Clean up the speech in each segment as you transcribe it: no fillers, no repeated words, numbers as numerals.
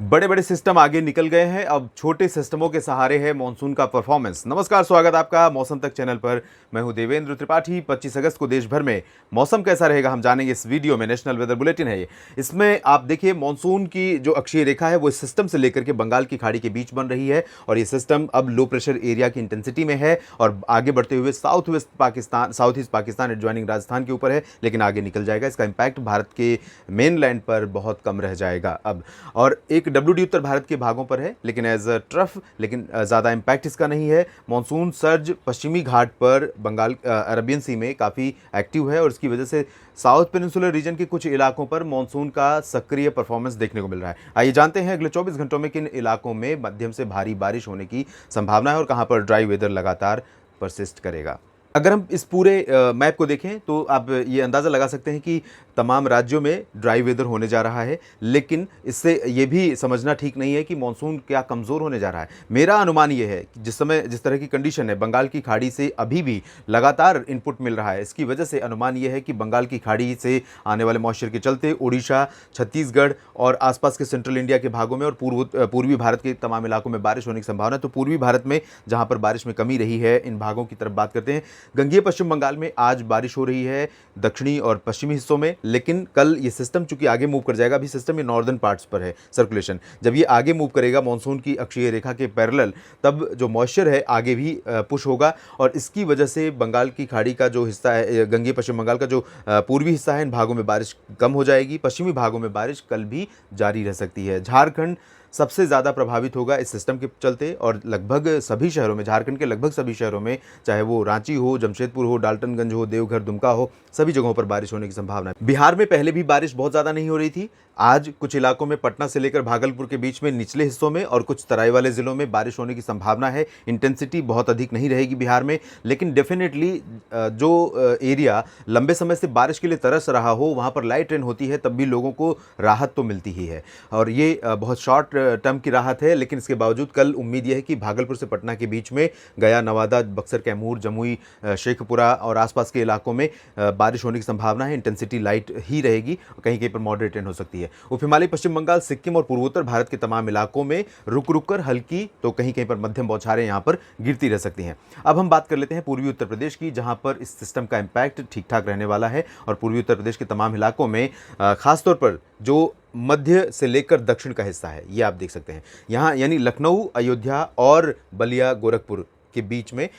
बड़े बड़े सिस्टम आगे निकल गए हैं। अब छोटे सिस्टमों के सहारे है मॉनसून का परफॉर्मेंस। नमस्कार, स्वागत आपका मौसम तक चैनल पर। मैं हूं देवेंद्र त्रिपाठी। 25 अगस्त को देश भर में मौसम कैसा रहेगा हम जानेंगे इस वीडियो में। नेशनल वेदर बुलेटिन है ये। इसमें आप देखिए मॉनसून की जो अक्षीय रेखा है वो इस सिस्टम से लेकर के बंगाल की खाड़ी के बीच बन रही है और ये सिस्टम अब लो प्रेशर एरिया की इंटेंसिटी में है और आगे बढ़ते हुए south east Pakistan adjoining Rajasthan के ऊपर है, लेकिन आगे निकल जाएगा। इसका इंपैक्ट भारत के मेन लैंड पर बहुत कम रह जाएगा अब। और एक WD उत्तर भारत के भागों पर है लेकिन एज अ ट्रफ, लेकिन ज़्यादा इम्पैक्ट इसका नहीं है। मॉनसून सर्ज पश्चिमी घाट पर बंगाल अरबियन सी में काफ़ी एक्टिव है और इसकी वजह से साउथ पेनिनसुलर रीजन के कुछ इलाकों पर मॉनसून का सक्रिय परफॉर्मेंस देखने को मिल रहा है। आइए जानते हैं अगले 24 घंटों में किन इलाकों में मध्यम से भारी बारिश होने की संभावना है और कहां पर ड्राई वेदर लगातार परसिस्ट करेगा। अगर हम इस पूरे मैप को देखें तो आप ये अंदाज़ा लगा सकते हैं कि तमाम राज्यों में ड्राई वेदर होने जा रहा है, लेकिन इससे ये भी समझना ठीक नहीं है कि मॉनसून क्या कमज़ोर होने जा रहा है। मेरा अनुमान ये है कि जिस तरह की कंडीशन है, बंगाल की खाड़ी से अभी भी लगातार इनपुट मिल रहा है। इसकी वजह से अनुमान ये है कि बंगाल की खाड़ी से आने वाले मॉइस्चर के चलते उड़ीसा, छत्तीसगढ़ और आसपास के सेंट्रल इंडिया के भागों में और पूर्वी भारत के तमाम इलाकों में बारिश होने की संभावना है। तो पूर्वी भारत में जहाँ पर बारिश में कमी रही है, इन भागों की तरफ बात करते हैं। गंगेय पश्चिम बंगाल में आज बारिश हो रही है दक्षिणी और पश्चिमी हिस्सों में, लेकिन कल ये सिस्टम चूंकि आगे मूव कर जाएगा, अभी सिस्टम ये नॉर्दर्न पार्ट्स पर है सर्कुलेशन। जब ये आगे मूव करेगा मॉनसून की अक्षीय रेखा के पैरेलल, तब जो मॉइस्चर है आगे भी पुश होगा और इसकी वजह से बंगाल की खाड़ी का जो हिस्सा है, गंगेय पश्चिम बंगाल का जो पूर्वी हिस्सा है, इन भागों में बारिश कम हो जाएगी। पश्चिमी भागों में बारिश कल भी जारी रह सकती है। झारखंड सबसे ज़्यादा प्रभावित होगा इस सिस्टम के चलते और लगभग सभी शहरों में, झारखंड के लगभग सभी शहरों में, चाहे वो रांची हो, जमशेदपुर हो, डाल्टनगंज हो, देवघर, दुमका हो, सभी जगहों पर बारिश होने की संभावना है। बिहार में पहले भी बारिश बहुत ज़्यादा नहीं हो रही थी। आज कुछ इलाकों में पटना से लेकर भागलपुर के बीच में निचले हिस्सों में और कुछ तराई वाले ज़िलों में बारिश होने की संभावना है। इंटेंसिटी बहुत अधिक नहीं रहेगी बिहार में, लेकिन डेफिनेटली जो एरिया लंबे समय से बारिश के लिए तरस रहा हो, वहाँ पर लाइट रेन होती है, तब भी लोगों को राहत तो मिलती ही है और ये बहुत शॉर्ट टर्म की राहत है। लेकिन इसके बावजूद कल उम्मीद यह है कि भागलपुर से पटना के बीच में, गया, नवादा, बक्सर, कैमूर, जमुई, शेखपुरा और आसपास के इलाकों में बारिश होने की संभावना है। इंटेंसिटी लाइट ही रहेगी, कहीं कहीं पर मॉडरेट रेन हो सकती है। उप हिमालयी पश्चिम बंगाल, सिक्किम और पूर्वोत्तर भारत के तमाम इलाकों में रुक रुक कर हल्की तो कहीं कहीं पर मध्यम बौछारें यहां पर गिरती रह सकती हैं। अब हम बात कर लेते हैं पूर्वी उत्तर प्रदेश की, जहां पर इस सिस्टम का इंपैक्ट ठीक ठाक रहने वाला है और पूर्वी उत्तर प्रदेश के तमाम इलाकों में खासतौर पर जो मध्य से लेकर दक्षिण का हिस्सा है, ये आप देख सकते हैं यहाँ, यानी लखनऊ, अयोध्या और बलिया, गोरखपुर के बीच में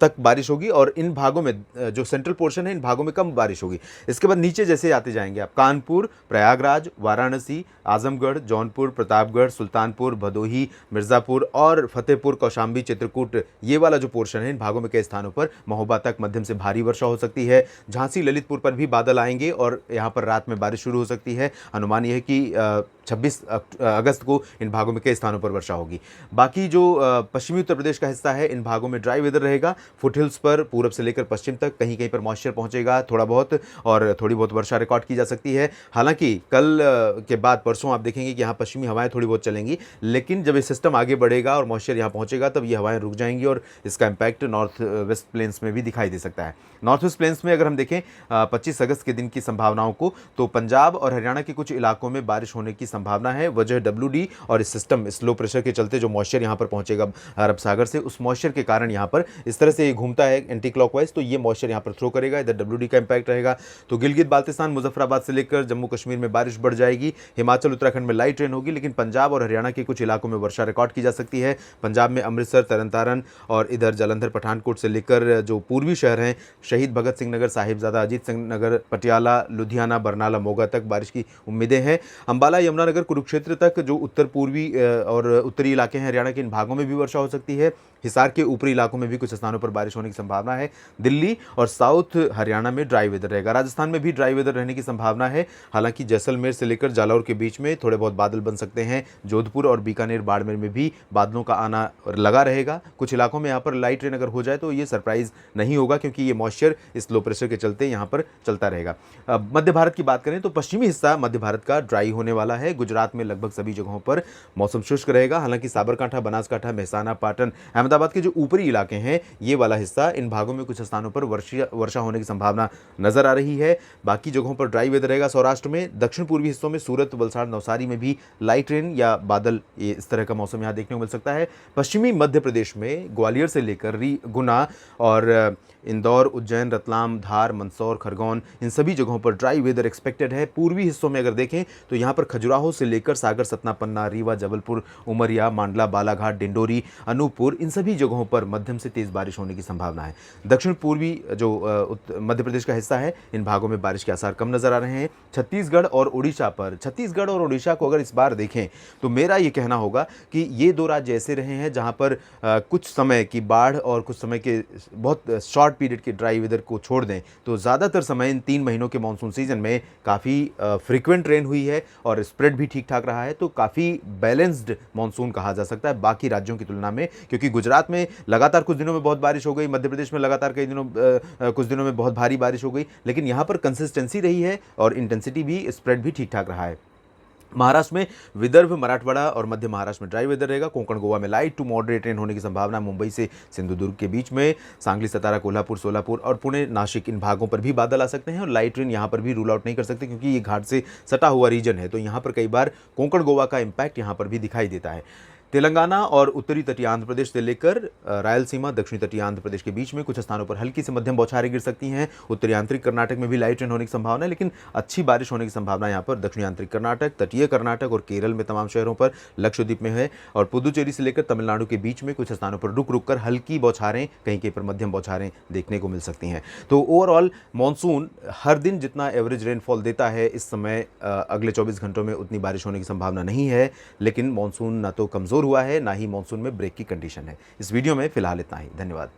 तक बारिश होगी और इन भागों में जो सेंट्रल पोर्शन है, इन भागों में कम बारिश होगी। इसके बाद नीचे जैसे आते जाएंगे आप, कानपुर, प्रयागराज, वाराणसी, आजमगढ़, जौनपुर, प्रतापगढ़, सुल्तानपुर, भदोही, मिर्ज़ापुर और फतेहपुर, कौशाम्बी, चित्रकूट, ये वाला जो पोर्शन है, इन भागों में कई स्थानों पर महोबा तक मध्यम से भारी वर्षा हो सकती है। झांसी, ललितपुर पर भी बादल आएंगे और यहाँ पर रात में बारिश शुरू हो सकती है। अनुमान यह है कि 26 अगस्त को इन भागों में कई स्थानों पर वर्षा होगी। बाकी जो पश्चिमी उत्तर प्रदेश का हिस्सा है, इन भागों में ड्राई वेदर रहेगा। फुटहिल्स पर पूरब से लेकर पश्चिम तक कहीं कहीं पर मॉइस्चर पहुंचेगा थोड़ा बहुत और थोड़ी बहुत वर्षा रिकॉर्ड की जा सकती है। हालांकि कल के बाद परसों आप देखेंगे कि यहाँ पश्चिमी हवाएं थोड़ी बहुत चलेंगी, लेकिन जब ये सिस्टम आगे बढ़ेगा और मॉइस्चर यहाँ पहुंचेगा तब ये हवाएं रुक जाएंगी और इसका इंपैक्ट नॉर्थ वेस्ट प्लेन्स में भी दिखाई दे सकता है। नॉर्थ वेस्ट प्लेन्स में अगर हम देखें 25 अगस्त के दिन की संभावनाओं को, तो पंजाब और हरियाणा के कुछ इलाकों में बारिश होने की संभावना है। वजह WD और इस सिस्टम स्लो प्रेशर के चलते जो मॉइस्चर यहाँ पर पहुंचेगा अरब सागर से, उस मॉइस्चर के कारण यहाँ पर इस तरह से घूमता है एंटी क्लॉकवाइज, तो ये मॉइस्चर यहाँ पर थ्रो करेगा, इधर WD का इंपैक्ट रहेगा। तो गिलगित बाल्टिस्तान, मुजफ्फराबाद से लेकर जम्मू कश्मीर में बारिश बढ़ जाएगी। हिमाचल, उत्तराखंड में लाइट रेन होगी, लेकिन पंजाब और हरियाणा के कुछ इलाकों में वर्षा रिकॉर्ड की जा सकती है। पंजाब में अमृतसर, तरन और इधर जालंधर, पठानकोट से लेकर जो पूर्वी शहर हैं, शहीद भगत सिंह नगर, साहिबजादा अजीत सिंह नगर, पटियाला, लुधियाना, बरनाला, मोगा तक बारिश की उम्मीदें हैं। अंबाला, यमुनानगर, कुरुक्षेत्र तक जो उत्तर पूर्वी और उत्तरी इलाके हैं हरियाणा के, इन भागों में भी वर्षा हो सकती है। हिसार के ऊपरी इलाकों में भी कुछ स्थानों पर बारिश होने की संभावना है। दिल्ली और साउथ हरियाणा में ड्राई वेदर रहेगा। राजस्थान में भी ड्राई वेदर रहने की संभावना है। हालांकि जैसलमेर से लेकर जालौर के बीच में थोड़े बहुत बादल बन सकते हैं। जोधपुर और बीकानेर, बाड़मेर में भी बादलों का आना लगा रहेगा। कुछ इलाकों में यहाँ पर लाइट रेन अगर हो जाए तो ये सरप्राइज नहीं होगा, क्योंकि ये मॉइस्चर इस लो प्रेशर के चलते यहाँ पर चलता रहेगा। मध्य भारत की बात करें तो पश्चिमी हिस्सा मध्य भारत का ड्राई होने वाला है। गुजरात में लगभग सभी जगहों पर मौसम शुष्क रहेगा। हालांकि साबरकांठा, बनासकांठा, मेहसाना, पाटन, अहमदाबाद के जो ऊपरी इलाके हैं, ये वाला हिस्सा, इन भागों में कुछ स्थानों पर वर्षा होने की संभावना नजर आ रही है। बाकी जगहों पर ड्राई वेदर रहेगा। सौराष्ट्र में, दक्षिण पूर्वी हिस्सों में, सूरत, वलसाड़, नवसारी में भी लाइट रेन या बादल, ये इस तरह का मौसम यहाँ देखने को मिल सकता है। पश्चिमी मध्य प्रदेश में ग्वालियर से लेकर गुना और इंदौर, उज्जैन, रतलाम, धार, मंदसौर, खरगोन, इन सभी जगहों पर ड्राई वेदर एक्सपेक्टेड है। पूर्वी हिस्सों में अगर देखें तो यहाँ पर खजुराहो से लेकर सागर, सतना, पन्ना, रीवा, जबलपुर, उमरिया, मांडला, बालाघाट, डिंडोरी, अनूपपुर, इन सभी जगहों पर मध्यम से तेज बारिश होने की संभावना है। दक्षिण पूर्वी जो मध्य प्रदेश का हिस्सा है, इन भागों में बारिश के आसार कम नजर आ रहे हैं। छत्तीसगढ़ और उड़ीसा को अगर इस बार देखें तो मेरा ये कहना होगा कि ये दो राज्य ऐसे रहे हैं जहां पर कुछ समय की बाढ़ और कुछ समय के बहुत शॉर्ट पीरियड के ड्राई वेदर को छोड़ दें तो ज़्यादातर समय इन 3 महीनों के मानसून सीजन में काफ़ी फ्रीक्वेंट रेन हुई है और स्प्रेड भी ठीक ठाक रहा है। तो काफ़ी बैलेंस्ड मानसून कहा जा सकता है बाकी राज्यों की तुलना में, क्योंकि गुजरात में लगातार कुछ दिनों में बहुत बारिश हो गई, मध्य प्रदेश में लगातार कुछ दिनों में बहुत भारी बारिश हो गई, लेकिन यहाँ पर कंसिस्टेंसी रही है और इंटेंसिटी भी, स्प्रेड भी ठीक ठाक रहा है। महाराष्ट्र में, विदर्भ, मराठवाड़ा और मध्य महाराष्ट्र में ड्राई वेदर रहेगा। कोंकण, गोवा में लाइट टू मॉडरेट रेन होने की संभावना। मुंबई से सिंधुदुर्ग के बीच में, सांगली, सतारा, कोल्हापुर, सोलापुर और पुणे, नासिक, इन भागों पर भी बादल आ सकते हैं और लाइट रेन यहाँ पर भी रूल आउट नहीं कर सकते, क्योंकि ये घाट से सटा हुआ रीजन है। तो यहाँ पर कई बार कोंकण, गोवा का इम्पैक्ट यहाँ पर भी दिखाई देता है। तेलंगाना और उत्तरी तटीय आंध्र प्रदेश से लेकर रायलसीमा, दक्षिणी तटीय आंध्र प्रदेश के बीच में कुछ स्थानों पर हल्की से मध्यम बौछारें गिर सकती हैं। उत्तरी आंतरिक कर्नाटक में भी लाइट रेन होने की संभावना है, लेकिन अच्छी बारिश होने की संभावना यहाँ पर दक्षिणी आंतरिक कर्नाटक, तटीय कर्नाटक और केरल में तमाम शहरों पर, लक्षद्वीप में है और पुदुचेरी से लेकर तमिलनाडु के बीच में कुछ स्थानों पर रुक रुक कर हल्की बौछारें, कहीं कहीं पर मध्यम बौछारें देखने को मिल सकती हैं। तो ओवरऑल मानसून हर दिन जितना एवरेज रेनफॉल देता है, इस समय अगले 24 घंटों में उतनी बारिश होने की संभावना नहीं है, लेकिन मानसून ना तो कमज़ोर हुआ है, ना ही मानसून में ब्रेक की कंडीशन है। इस वीडियो में फिलहाल इतना ही। धन्यवाद।